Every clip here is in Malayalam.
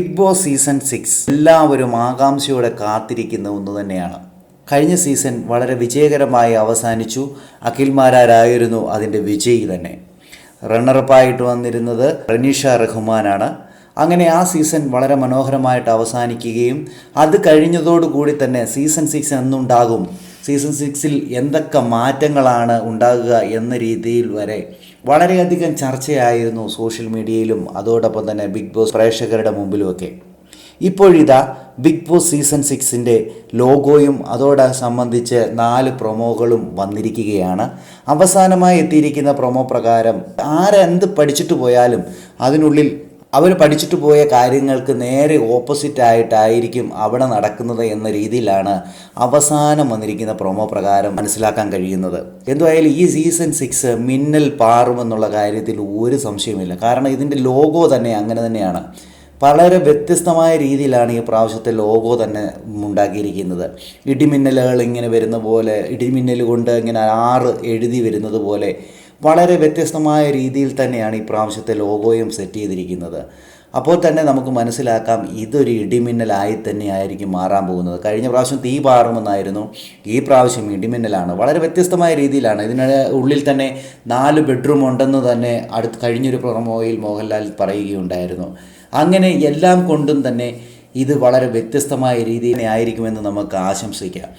ബിഗ് ബോസ് സീസൺ 6 എല്ലാവരും ആകാംക്ഷയോടെ കാത്തിരിക്കുന്ന ഒന്ന് തന്നെയാണ്. കഴിഞ്ഞ സീസൺ വളരെ വിജയകരമായി അവസാനിച്ചു. അഖിൽ മാരാരായിരുന്നു അതിൻ്റെ വിജയി തന്നെ. റണ്ണറപ്പായിട്ട് വന്നിരുന്നത് റനീഷ റഹ്മാനാണ്. അങ്ങനെ ആ സീസൺ വളരെ മനോഹരമായിട്ട് അവസാനിക്കുകയും അത് കഴിഞ്ഞതോടുകൂടി തന്നെ സീസൺ 6 എന്നുണ്ടാകും, സീസൺ 6-ൽ എന്തൊക്കെ മാറ്റങ്ങളാണ് ഉണ്ടാകുക എന്ന രീതിയിൽ വരെ വളരെയധികം ചർച്ചയായിരുന്നു സോഷ്യൽ മീഡിയയിലും അതോടൊപ്പം തന്നെ ബിഗ് ബോസ് പ്രേക്ഷകരുടെ മുമ്പിലുമൊക്കെ. ഇപ്പോഴിതാ ബിഗ് ബോസ് സീസൺ 6-ൻ്റെ ലോഗോയും അതോടെ സംബന്ധിച്ച് 4 പ്രൊമോകളും വന്നിരിക്കുകയാണ്. അവസാനമായി എത്തിയിരിക്കുന്ന പ്രൊമോ പ്രകാരം ആരെന്ത് പഠിച്ചിട്ട് പോയാലും അതിനുള്ളിൽ അവർ പഠിച്ചിട്ട് പോയ കാര്യങ്ങൾക്ക് നേരെ ഓപ്പോസിറ്റ് ആയിട്ടായിരിക്കും അവിടെ നടക്കുന്നത് എന്ന രീതിയിലാണ് അവസാനം വന്നിരിക്കുന്ന പ്രൊമോ പ്രകാരം മനസ്സിലാക്കാൻ കഴിയുന്നത്. എന്തായാലും ഈ സീസൺ 6 മിന്നൽ പാറുമെന്നുള്ള കാര്യത്തിൽ ഒരു സംശയമില്ല. കാരണം ഇതിൻ്റെ ലോഗോ തന്നെ അങ്ങനെ തന്നെയാണ്. വളരെ വ്യത്യസ്തമായ രീതിയിലാണ് ഈ പ്രാവശ്യത്തെ ലോഗോ തന്നെ ഉണ്ടാക്കിയിരിക്കുന്നത്. ഇടിമിന്നലുകൾ ഇങ്ങനെ വരുന്ന പോലെ, ഇടിമിന്നൽ കൊണ്ട് ഇങ്ങനെ 6 എഴുതി വരുന്നത് പോലെ വളരെ വ്യത്യസ്തമായ രീതിയിൽ തന്നെയാണ് ഈ പ്രാവശ്യത്തെ ലോഗോയും സെറ്റ് ചെയ്തിരിക്കുന്നത്. അപ്പോൾ തന്നെ നമുക്ക് മനസ്സിലാക്കാം ഇതൊരു ഇടിമിന്നലായി തന്നെയായിരിക്കും മാറാൻ പോകുന്നത്. കഴിഞ്ഞ പ്രാവശ്യം തീ പാറുമെന്നായിരുന്നു, ഈ പ്രാവശ്യം ഇടിമിന്നലാണ്. വളരെ വ്യത്യസ്തമായ രീതിയിലാണ്. ഇതിന് ഉള്ളിൽ തന്നെ 4 ബെഡ്റൂം ഉണ്ടെന്ന് തന്നെ കഴിഞ്ഞൊരു പ്രൊമോയിൽ മോഹൻലാൽ പറയുകയുണ്ടായിരുന്നു. അങ്ങനെ എല്ലാം കൊണ്ടും തന്നെ ഇത് വളരെ വ്യത്യസ്തമായ രീതിയിൽ ആയിരിക്കുമെന്ന് നമുക്ക് ആശംസിക്കാം.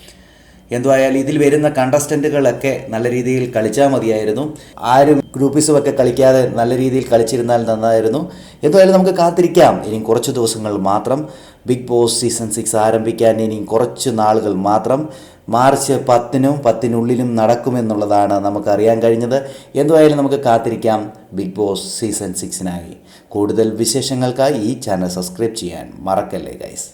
എന്തായാലും ഇതിൽ വരുന്ന കണ്ടസ്റ്റൻറ്റുകളൊക്കെ നല്ല രീതിയിൽ കളിച്ചാൽ മതിയായിരുന്നു. ആരും ഗ്രൂപ്പിസുമൊക്കെ കളിക്കാതെ നല്ല രീതിയിൽ കളിച്ചിരുന്നാൽ നന്നായിരുന്നു. എന്തായാലും നമുക്ക് കാത്തിരിക്കാം. ഇനിയും കുറച്ച് ദിവസങ്ങൾ മാത്രം. ബിഗ് ബോസ് സീസൺ 6 ആരംഭിക്കാൻ ഇനിയും കുറച്ച് നാളുകൾ മാത്രം. മാർച്ച് 10-നും 10-നുള്ളിലും നടക്കുമെന്നുള്ളതാണ് നമുക്കറിയാൻ കഴിഞ്ഞത്. എന്തായാലും നമുക്ക് കാത്തിരിക്കാം ബിഗ് ബോസ് സീസൺ 6-നായി. കൂടുതൽ വിശേഷങ്ങൾക്കായി ഈ ചാനൽ സബ്സ്ക്രൈബ് ചെയ്യാൻ മറക്കല്ലേ ഗൈസ്.